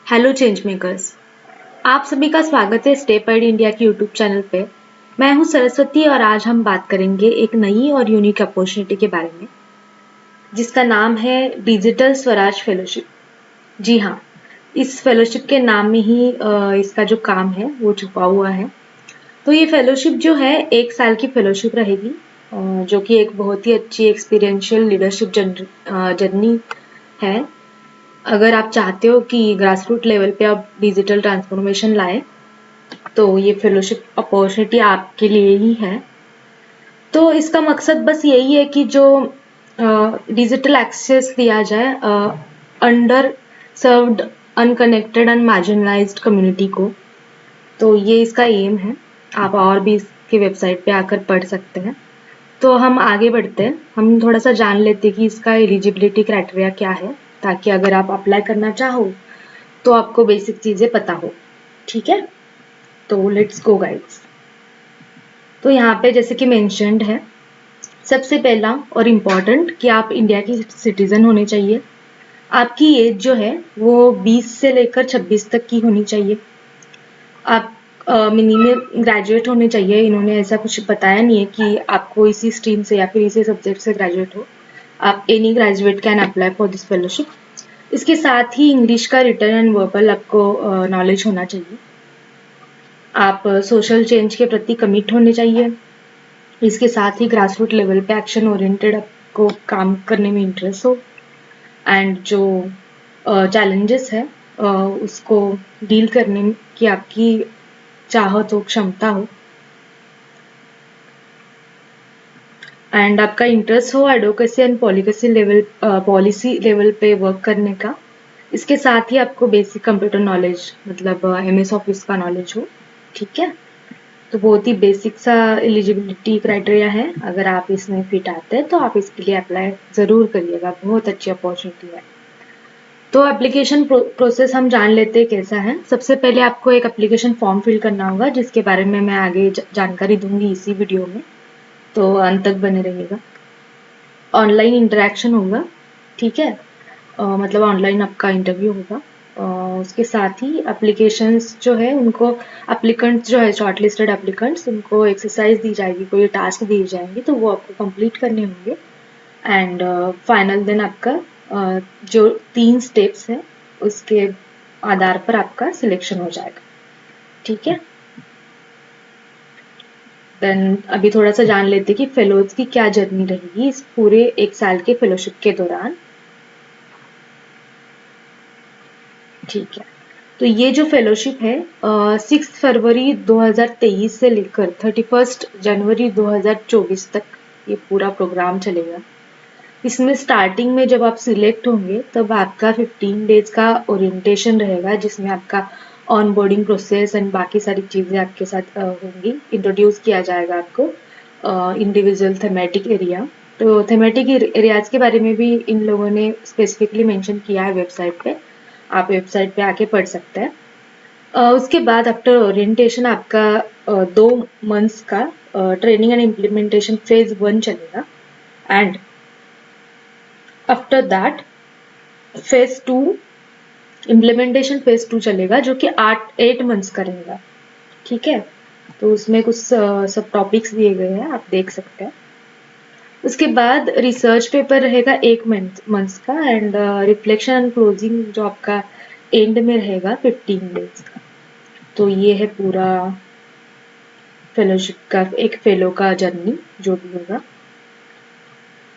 Hello change makers. आप सभी का स्वागत है स्टेप एड इंडिया के यूट्यूब चैनल पे। मैं हूं सरस्वती और आज हम बात करेंगे एक नई और यूनिक अपॉर्चुनिटी के बारे में जिसका नाम है डिजिटल स्वराज फेलोशिप। जी हाँ, इस फेलोशिप के नाम में ही इसका जो काम है वो छुपा हुआ है। तो ये फेलोशिप जो है 1 साल की फेलोशिप रहेगी, जो कि एक बहुत ही अच्छी एक्सपीरियंशियल लीडरशिप जर्नी है। अगर आप चाहते हो कि ग्रास रूट लेवल पे आप डिजिटल ट्रांसफॉर्मेशन लाए तो ये फेलोशिप अपॉर्चुनिटी आपके लिए ही है। तो इसका मकसद बस यही है कि जो डिजिटल एक्सेस दिया जाए under served, unconnected and marginalised community को। तो ये इसका एम है। आप और भी इसकी वेबसाइट पे आकर पढ़ सकते हैं। तो हम आगे बढ़ते हैं, हम थोड़ा सा जान लेते हैं कि इसका एलिजिबिलिटी क्राइटेरिया क्या है, ताकि अगर आप अप्लाई करना चाहो तो आपको बेसिक चीजें पता हो। ठीक है, तो लेट्स गो गाइड्स। तो यहाँ पे जैसे कि मेंशन्ड है, सबसे पहला और इम्पॉर्टेंट कि आप इंडिया की सिटीजन होने चाहिए। आपकी एज जो है वो 20 से लेकर 26 तक की होनी चाहिए। आप मिनिमम ग्रेजुएट होने चाहिए। इन्होंने ऐसा कुछ बताया नहीं है कि आपको इसी स्ट्रीम से या फिर इसी सब्जेक्ट से ग्रेजुएट हो। आप any graduate can apply for this fellowship. इसके साथ ही इंग्लिश का रिटन एंड वर्बल आपको नॉलेज होना चाहिए। आप सोशल चेंज के प्रति कमिट होने चाहिए। इसके साथ ही ग्रास रूट लेवल पे एक्शन ओरिएंटेड आपको काम करने में इंटरेस्ट हो एंड जो चैलेंजेस है उसको डील करने की आपकी चाहत हो, क्षमता हो एंड आपका इंटरेस्ट हो एडवोकेसी एंड पॉलिसी लेवल पे वर्क करने का। इसके साथ ही आपको बेसिक कंप्यूटर नॉलेज मतलब MS ऑफिस का नॉलेज हो। ठीक है, तो बहुत ही बेसिक सा एलिजिबिलिटी क्राइटेरिया है। अगर आप इसमें फिट आते हैं तो आप इसके लिए अप्लाई ज़रूर करिएगा, बहुत अच्छी अपॉर्चुनिटी है। तो एप्लीकेशन प्रोसेस हम जान लेते हैं कैसा है। सबसे पहले आपको एक एप्लीकेशन फॉर्म फिल करना होगा, जिसके बारे में मैं आगे जानकारी दूंगी इसी वीडियो में, तो अंत तक बने रहिएगा। ऑनलाइन इंटरेक्शन होगा, ठीक है, मतलब ऑनलाइन आपका इंटरव्यू होगा। उसके साथ ही एप्लीकेशंस जो है उनको, एप्लीकेंट्स जो है शॉर्टलिस्टेड एप्लीकेंट्स, उनको एक्सरसाइज दी जाएगी, कोई टास्क दी जाएंगे तो वो आपको कंप्लीट करने होंगे एंड फाइनल दिन आपका जो 3 स्टेप्स है उसके आधार पर आपका सिलेक्शन हो जाएगा। ठीक है, देन अभी थोड़ा सा जान लेते हैं कि फेलोज की क्या जर्नी रहेगी इस पूरे 1 साल के फेलोशिप के दौरान। ठीक है, तो ये जो फेलोशिप है 6 फरवरी 2023 से लेकर 31 जनवरी 2024 तक ये पूरा प्रोग्राम चलेगा। इसमें स्टार्टिंग में जब आप सिलेक्ट होंगे तब आपका 15 डेज का ओरिएंटेशन रहेगा, जिसमें आपका ऑन बोर्डिंग प्रोसेस एंड बाकी सारी चीज़ें आपके साथ होंगी। इंट्रोड्यूस किया जाएगा आपको इंडिविजुअल थेमेटिक एरिया। तो थेमेटिक एरियाज के बारे में भी इन लोगों ने स्पेसिफिकली मेंशन किया है वेबसाइट पे, आप वेबसाइट पे आके पढ़ सकते हैं। उसके बाद आफ्टर ओरिएंटेशन आपका 2 मंथ्स का ट्रेनिंग एंड इम्प्लीमेंटेशन फेज 1 चलेगा and after that phase 2, implementation phase 2 चलेगा, जो कि 8 मंथ्स का रहेगा। ठीक है, तो उसमें कुछ सब टॉपिक्स दिए गए हैं, आप देख सकते हैं। उसके बाद रिसर्च पेपर रहेगा 1 मंथ्स का एंड रिफ्लेक्शन एंड क्लोजिंग जो आपका एंड में रहेगा 15 डेज का। तो ये है पूरा फेलोशिप का, एक फेलो का जर्नी जो भी होगा।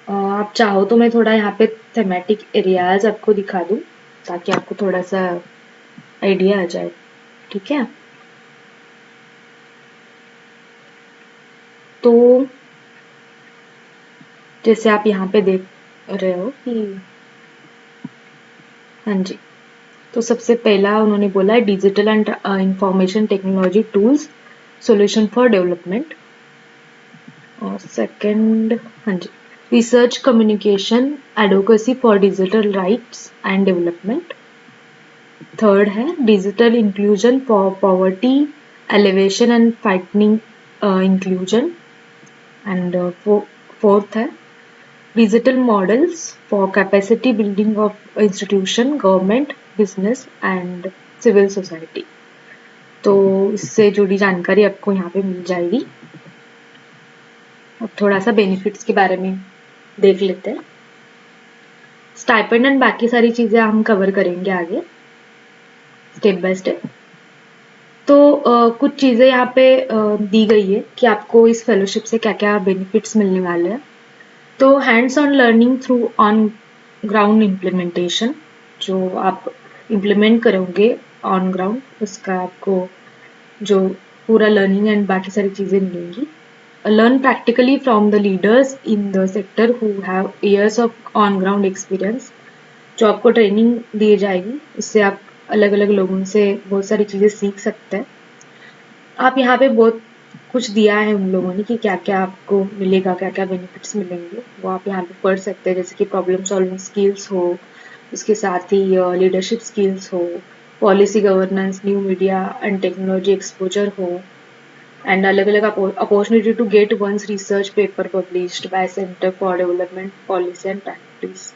आप चाहो तो मैं थोड़ा यहाँ पे थेमेटिक एरियाज आपको दिखा दूँ ताकि आपको थोड़ा सा आइडिया आ जाए। ठीक है, तो जैसे आप यहाँ पे देख रहे हो कि हाँ जी, तो सबसे पहला उन्होंने बोला है digital and information technology tools solution for development. और सेकंड, हाँ जी, research communication advocacy for digital rights and development. Third है digital inclusion for poverty elevation and fighting inclusion and fourth है digital models for capacity building of institution, government, business and civil society. तो इससे जुड़ी जानकारी आपको यहाँ पे मिल जाएगी। अब थोड़ा सा बेनिफिट्स के बारे में देख लेते हैं। स्टाइपेंड एंड बाकी सारी चीजें हम कवर करेंगे आगे स्टेप बाय स्टेप। तो कुछ चीजें यहाँ पे दी गई है कि आपको इस फेलोशिप से क्या क्या बेनिफिट्स मिलने वाले हैं। तो hands on learning through on ground implementation, जो आप इम्प्लीमेंट करोगे ऑन ग्राउंड, उसका आपको जो पूरा लर्निंग एंड बाकी सारी चीजें मिलेंगी। Learn practically from the leaders in the sector who have years of on ground experience, जो आपको ट्रेनिंग दी जाएगी, उससे आप अलग अलग लोगों से बहुत सारी चीजें सीख सकते हैं। आप यहाँ पे बहुत कुछ दिया है उन लोगों ने कि क्या क्या आपको मिलेगा, क्या क्या बेनिफिट्स मिलेंगे, वो आप यहाँ पे पढ़ सकते हैं। जैसे कि प्रॉब्लम सॉल्विंग स्किल्स हो, उसके साथ ही लीडरशिप स्किल्स हो, policy governance, new media and technology exposure हो, एंड अलग अलग opportunity to get once research paper published by centre for development policy and practice.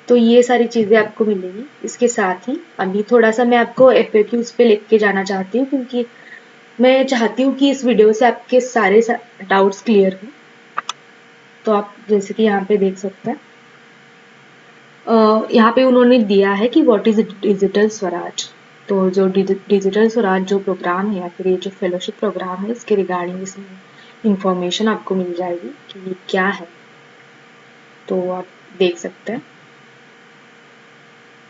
तो ये सारी चीजें आपको मिलेंगी। इसके साथ ही अभी थोड़ा सा मैं आपको FAQs पे लेके जाना चाहती हूँ, क्योंकि मैं चाहती हूँ कि इस वीडियो से आपके सारे डाउट्स क्लियर हो। तो आप जैसे कि यहाँ पे देख सकते हैं, यहाँ पे उन्होंने दिया है कि व्हाट इज डिजिटल स्वराज। तो जो डिजिटल स्वराज जो प्रोग्राम है या फिर ये जो फेलोशिप प्रोग्राम है, इसके रिगार्डिंग इसमें इंफॉर्मेशन आपको मिल जाएगी कि ये क्या है। तो आप देख सकते हैं।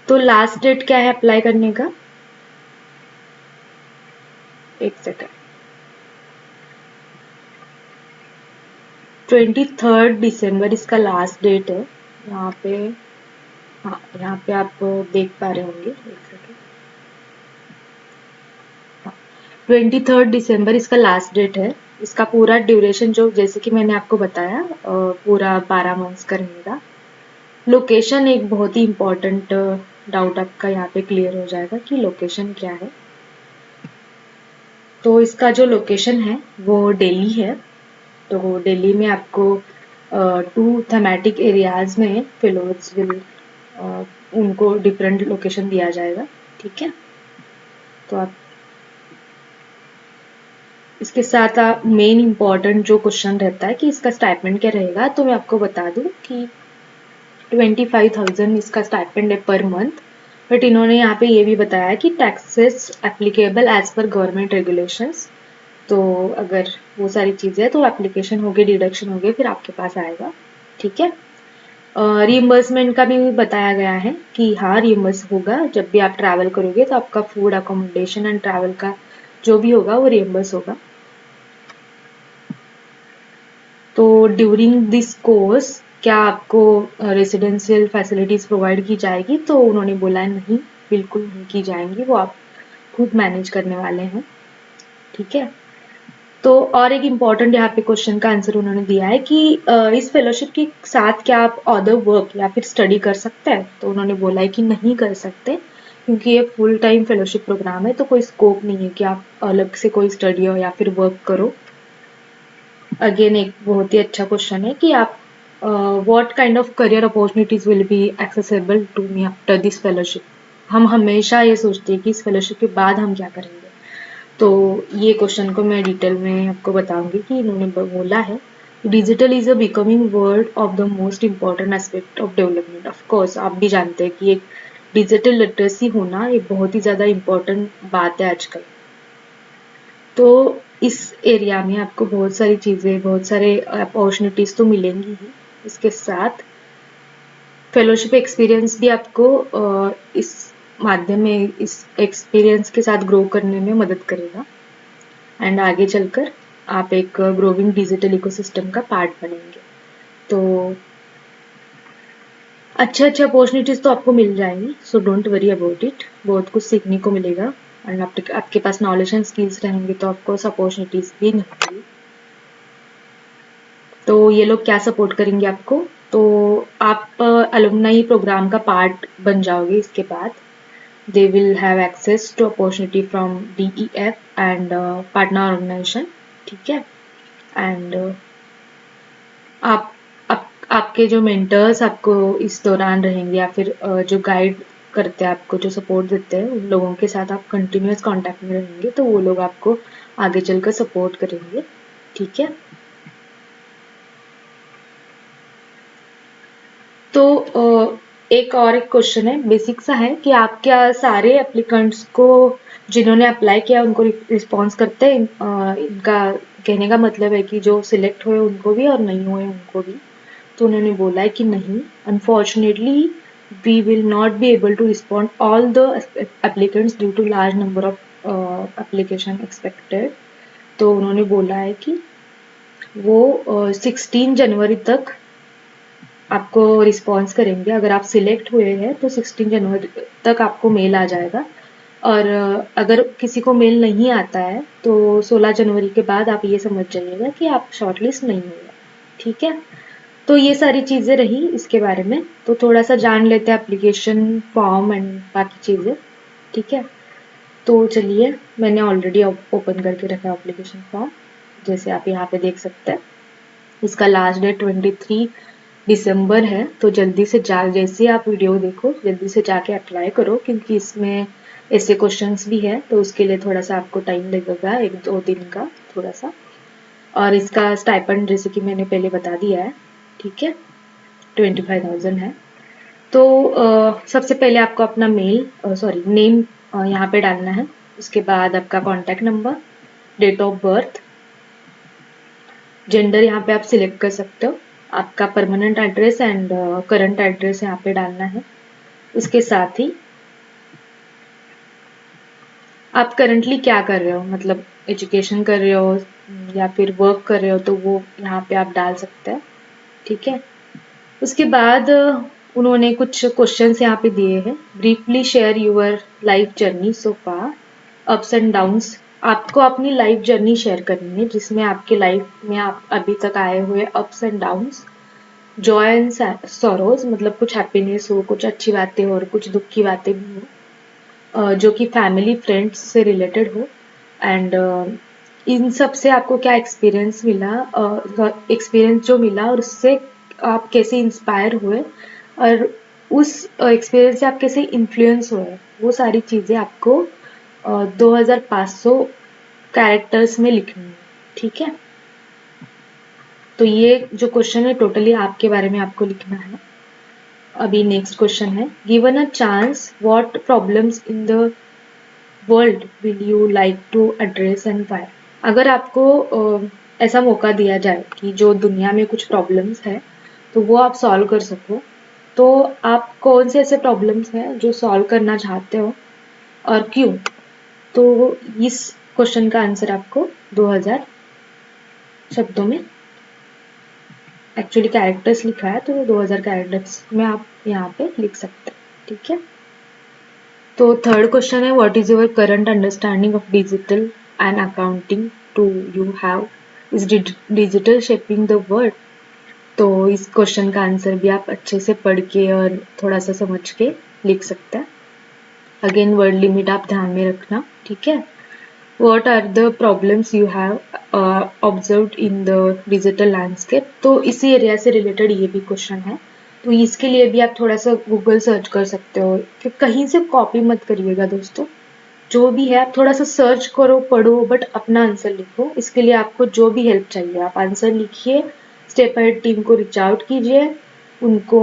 तो लास्ट डेट क्या है अप्लाई करने का, एक सेकेंड, 23 दिसंबर इसका लास्ट डेट है। यहाँ पे, हाँ यहाँ पे आप देख पा रहे होंगे, एक सेकेंड, 23 दिसंबर इसका लास्ट डेट है। इसका पूरा ड्यूरेशन जो जैसे कि मैंने आपको बताया पूरा 12 मंथ्स का रहेगा। लोकेशन एक बहुत ही इम्पोर्टेंट डाउट आपका यहाँ पे क्लियर हो जाएगा कि लोकेशन क्या है। तो इसका जो लोकेशन है वो दिल्ली है। तो दिल्ली में आपको 2 थेमेटिक एरियाज में फेलोज विल उनको डिफरेंट लोकेशन दिया जाएगा, ठीक है। तो आप इसके साथ आप मेन इम्पॉर्टेंट जो क्वेश्चन रहता है कि इसका स्टाइपेंड क्या रहेगा, तो मैं आपको बता दूं कि 25,000 इसका स्टाइपेंड है पर मंथ। बट इन्होंने यहाँ पे ये भी बताया कि taxes applicable as per government regulations. तो अगर वो सारी चीजें तो एप्लीकेशन हो गए, डिडक्शन हो गए, फिर आपके पास आएगा, ठीक है। रिइम्बर्समेंट का भी बताया गया है कि हाँ रिइम्बर्स होगा जब भी आप ट्रैवल करोगे, तो आपका फूड अकोमोडेशन एंड ट्रैवल का जो भी होगा वो रिइम्बर्स होगा। तो ड्यूरिंग दिस कोर्स क्या आपको रेसिडेंशियल फैसिलिटीज प्रोवाइड की जाएगी, तो उन्होंने बोला नहीं, बिल्कुल नहीं की जाएंगी, वो आप खुद मैनेज करने वाले हैं, ठीक है। तो और एक इम्पॉर्टेंट यहाँ पे क्वेश्चन का आंसर उन्होंने दिया है कि इस फेलोशिप के साथ क्या आप अदर वर्क या फिर स्टडी कर सकते हैं, तो उन्होंने बोला है कि नहीं कर सकते, क्योंकि ये फुल टाइम फेलोशिप प्रोग्राम है, तो कोई स्कोप नहीं है कि आप अलग से कोई स्टडी हो या फिर वर्क करो। अगेन एक बहुत ही अच्छा क्वेश्चन है कि आप what kind of career opportunities will be accessible to me after this fellowship. हम हमेशा ये सोचते हैं कि इस फेलोशिप के बाद हम क्या करेंगे, तो ये क्वेश्चन को मैं डिटेल में आपको बताऊंगी कि इन्होंने बोला है digital is a becoming word of the most important aspect of development. Of course आप भी जानते हैं कि एक डिजिटल लिटरेसी होना एक बहुत ही ज़्यादा इम्पॉर्टेंट बात है आजकल। तो इस एरिया में आपको बहुत सारी चीज़ें, बहुत सारे अपॉर्चुनिटीज़ तो मिलेंगी ही। इसके साथ फेलोशिप एक्सपीरियंस भी आपको इस माध्यम में, इस एक्सपीरियंस के साथ ग्रो करने में मदद करेगा, एंड आगे चलकर आप एक ग्रोविंग डिजिटल इकोसिस्टम का पार्ट बनेंगे। तो अच्छे अच्छे अपॉर्चुनिटीज तो आपको मिल जाएंगी, so don't worry about it. बहुत कुछ सीखने को मिलेगा, एंड आपके पास नॉलेज एंड स्किल्स रहेंगे तो ऑफकोर्स अपॉर्चुनिटीज भी मिलेंगी। तो ये लोग क्या सपोर्ट करेंगे आपको, तो आप अलुमनाई प्रोग्राम का पार्ट बन जाओगे। इसके बाद they will have access to opportunity from DEF and partner organisation, ठीक है। एंड आप आपके जो मेंटर्स आपको इस दौरान रहेंगे या फिर जो गाइड करते हैं, आपको जो सपोर्ट देते हैं, उन लोगों के साथ आप कंटिन्यूस कांटेक्ट में रहेंगे तो वो लोग आपको आगे चलकर सपोर्ट करेंगे। ठीक है, तो एक क्वेश्चन है, बेसिक सा है कि आप क्या सारे एप्लीकेंट्स को जिन्होंने अप्लाई किया उनको रिस्पॉन्स करते हैं? इनका कहने का मतलब है कि जो सिलेक्ट हुए उनको भी और नहीं हुए उनको भी। तो उन्होंने बोला है कि नहीं, unfortunately we will not be able to respond all the applicants due to large number of application expected. तो उन्होंने बोला है कि वो 16 जनवरी तक आपको रिस्पॉन्स करेंगे। अगर आप सिलेक्ट हुए हैं तो 16 जनवरी तक आपको मेल आ जाएगा, और अगर किसी को मेल नहीं आता है तो 16 जनवरी के बाद आप ये समझ जाइएगा कि आप शॉर्टलिस्ट नहीं हुए। ठीक है, तो ये सारी चीज़ें रही इसके बारे में। तो थोड़ा सा जान लेते हैं एप्लीकेशन फॉर्म एंड बाकी चीज़ें। ठीक है, तो चलिए, मैंने ऑलरेडी ओपन करके रखा है एप्लीकेशन फॉर्म, जैसे आप यहाँ पे देख सकते हैं। इसका लास्ट डेट 23 दिसंबर है, तो जल्दी से जैसे आप वीडियो देखो जल्दी से जाके अप्लाई करो, क्योंकि इसमें ऐसे क्वेश्चंस भी है, तो उसके लिए थोड़ा सा आपको टाइम लगेगा, 1-2 दिन का थोड़ा सा। और इसका स्टाइपेंड जैसे कि मैंने पहले बता दिया है। ठीक है, 25,000 है। तो सबसे पहले आपको अपना नेम यहाँ पे डालना है। उसके बाद आपका contact number, date of birth, gender यहाँ पे आप सिलेक्ट कर सकते हो, आपका permanent address and current address यहाँ पे डालना है। उसके साथ ही आप करंटली क्या कर रहे हो, मतलब एजुकेशन कर रहे हो या फिर वर्क कर रहे हो, तो वो यहाँ पे आप डाल सकते हैं। ठीक है, उसके बाद उन्होंने कुछ क्वेश्चंस यहाँ पे दिए हैं। Briefly share your life journey so far, ups and downs. आपको अपनी लाइफ जर्नी शेयर करनी है जिसमें आपके लाइफ में आप अभी तक आए हुए ups and downs, Joy and sorrows, मतलब कुछ हैप्पीनेस हो, कुछ अच्छी बातें हो और कुछ दुख की बातें भी हो, जो कि फैमिली फ्रेंड्स से रिलेटेड हो। एंड इन सब से आपको क्या एक्सपीरियंस मिला, एक्सपीरियंस जो मिला और उससे आप कैसे इंस्पायर हुए, और उस एक्सपीरियंस से आप कैसे इन्फ्लुएंस हुए, वो सारी चीज़ें आपको 2500 कैरेक्टर्स में लिखनी है। ठीक है, तो ये जो क्वेश्चन है टोटली आपके बारे में आपको लिखना है। अभी नेक्स्ट क्वेश्चन है, given a chance what problems in the world will you like to address and why. अगर आपको ऐसा मौका दिया जाए कि जो दुनिया में कुछ प्रॉब्लम्स है तो वो आप सॉल्व कर सको, तो आप कौन से ऐसे प्रॉब्लम्स हैं जो सॉल्व करना चाहते हो और क्यों? तो इस क्वेश्चन का आंसर आपको 2000 शब्दों में, एक्चुअली कैरेक्टर्स लिखा है तो 2000 कैरेक्टर्स में आप यहाँ पे लिख सकते हैं। ठीक है, तो थर्ड क्वेश्चन है, what is your current understanding of digital and accounting to you have, is digital shaping the world. तो इस क्वेश्चन का आंसर भी आप अच्छे से पढ़ के और थोड़ा सा समझ के लिख सकते हैं। अगेन वर्ड लिमिट आप ध्यान में रखना। ठीक है, what are the problems you have observed in the digital landscape. तो इसी एरिया से रिलेटेड ये भी क्वेश्चन है, तो इसके लिए भी आप थोड़ा सा गूगल सर्च कर सकते हो, कि कहीं से कॉपी मत करिएगा दोस्तों। जो भी है आप थोड़ा सा सर्च करो, पढ़ो, बट अपना आंसर लिखो। इसके लिए आपको जो भी हेल्प चाहिए आप आंसर लिखिए, स्टेप हेड टीम को रीच आउट कीजिए, उनको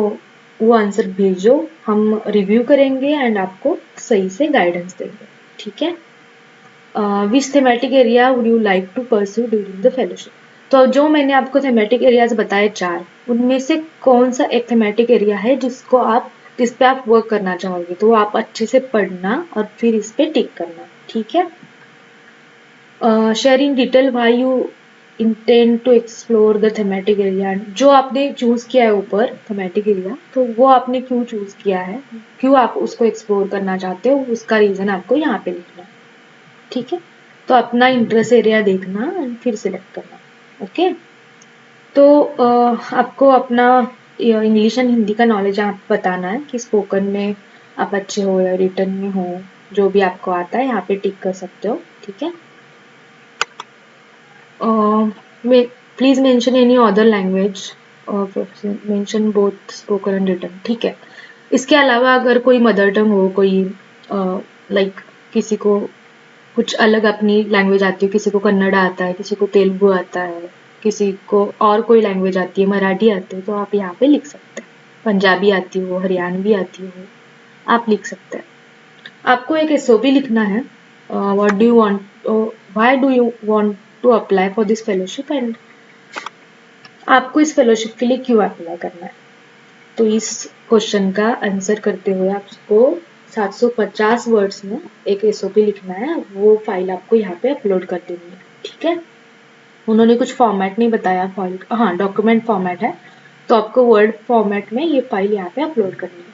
वो आंसर भेजो, हम रिव्यू करेंगे एंड आपको सही से गाइडेंस देंगे। ठीक है, which thematic area would you like to pursue during the fellowship. तो जो मैंने आपको थेमेटिक एरियाज बताए 4, उनमें से कौन सा एक थेमेटिक एरिया है जिस पे आप वर्क करना चाहोगे, तो आप अच्छे से पढ़ना और फिर इस पे टिक करना। ठीक है, share in detail why you intend to explore the thematic area. जो आपने चूज किया है ऊपर थेमेटिक एरिया, तो वो आपने क्यों चूज किया है, क्यों आप उसको एक्सप्लोर करना चाहते हो, उसका रीजन आपको यहाँ पे लिखना है। ठीक है, तो अपना इंटरेस्ट एरिया देखना एंड फिर सिलेक्ट करना। ओके, तो आपको अपना इंग्लिश एंड हिंदी का नॉलेज आप बताना है कि स्पोकन में आप अच्छे हो या रिटर्न में हो, जो भी आपको आता है यहाँ पे टिक कर सकते हो। ठीक है, please mention any other language, mention both spoken and return. ठीक है, इसके अलावा अगर कोई मदर टंग हो, कोई लाइक किसी को कुछ अलग अपनी लैंग्वेज आती है, किसी को कन्नड़ आता है, किसी को तेलुगु आता है, किसी को और कोई लैंग्वेज आती है, मराठी आती है, तो आप यहाँ पे लिख सकते हैं। पंजाबी आती हो, हरियाणवी आती हो, आप लिख सकते हैं। आपको एक एसओपी लिखना है, what do you want, why do you want to apply for this fellowship, and आपको इस फेलोशिप के लिए क्यों अप्लाई करना है। तो इस क्वेश्चन का आंसर करते हुए आपको 750 वर्ड्स में एक एसओपी लिखना है। वो फाइल आपको यहाँ पे अपलोड कर देनी है, ठीक है। उन्होंने कुछ फॉर्मेट नहीं बताया फाइल, हाँ डॉक्यूमेंट फॉर्मेट है, तो आपको वर्ड फॉर्मेट में ये फाइल यहाँ पे अपलोड करनी है।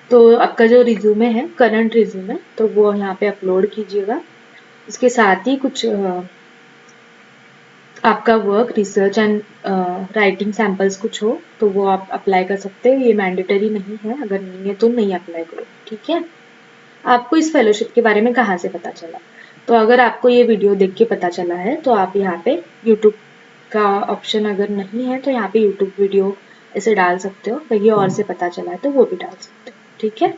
तो आपका जो रिज्यूमे है, करंट रिज्यूमे, तो वो यहाँ पे अपलोड कीजिएगा। इसके साथ ही कुछ आपका work, research and writing samples कुछ हो तो वो आप अप्लाई कर सकते हैं। ये मैंडेटरी नहीं है, अगर नहीं है तो नहीं अप्लाई करो, ठीक है। आपको इस फेलोशिप के बारे में कहाँ से पता चला? तो अगर आपको ये वीडियो देख के पता चला है तो आप यहाँ पे यूट्यूब का ऑप्शन अगर नहीं है तो यहाँ पे यूट्यूब वीडियो ऐसे डाल सकते हो, कहीं और से पता चला है तो वो भी डाल सकते हो, ठीक है।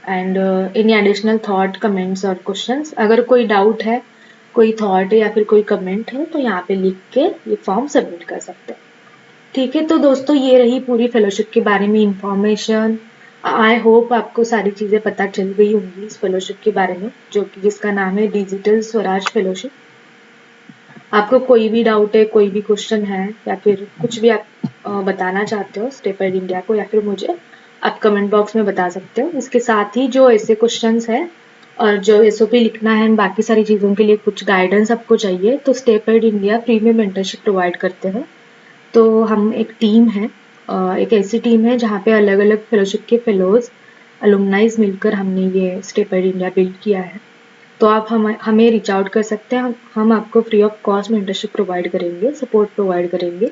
And any additional thought, comments और क्वेश्चंस, अगर कोई डाउट है, कोई थॉट है या फिर कोई कमेंट है तो यहाँ पे लिख के ये फॉर्म सबमिट कर सकते हैं, ठीक है। तो दोस्तों ये रही पूरी फेलोशिप के बारे में इंफॉर्मेशन। आई होप आपको सारी चीज़ें पता चल गई होंगी इस फेलोशिप के बारे में, जो कि जिसका नाम है डिजिटल स्वराज फेलोशिप। आपको कोई भी डाउट है, कोई भी क्वेश्चन है या फिर कुछ भी आप बताना चाहते हो स्टेप एड इंडिया को या फिर मुझे, आप कमेंट बॉक्स में बता सकते हो। इसके साथ ही जो ऐसे क्वेश्चंस है और जो एसओपी लिखना है, बाकी सारी चीज़ों के लिए कुछ गाइडेंस आपको चाहिए तो स्टेप एड इंडिया फ्री में मेंटरशिप प्रोवाइड करते हैं। तो हम एक टीम है, एक ऐसी टीम है जहाँ पे अलग अलग फेलोशिप के फेलोज, अलुमनाइज मिलकर हमने ये स्टेप एड इंडिया बिल्ड किया है। तो आप हमें रीच आउट कर सकते हैं, हम आपको free of cost mentorship provide करेंगे, सपोर्ट प्रोवाइड करेंगे।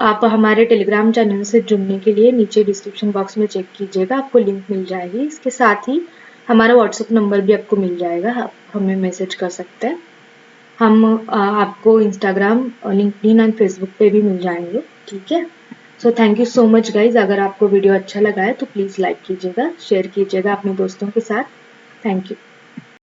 आप हमारे टेलीग्राम चैनल से जुड़ने के लिए नीचे डिस्क्रिप्शन बॉक्स में चेक कीजिएगा, आपको लिंक मिल जाएगी। इसके साथ ही हमारा व्हाट्सएप नंबर भी आपको मिल जाएगा, आप हमें मैसेज कर सकते हैं। हम आपको इंस्टाग्राम, लिंक्डइन एंड फेसबुक पे भी मिल जाएंगे, ठीक है। So thank you so much guys. अगर आपको वीडियो अच्छा लगा है तो प्लीज़ लाइक कीजिएगा, शेयर कीजिएगा अपने दोस्तों के साथ। Thank you.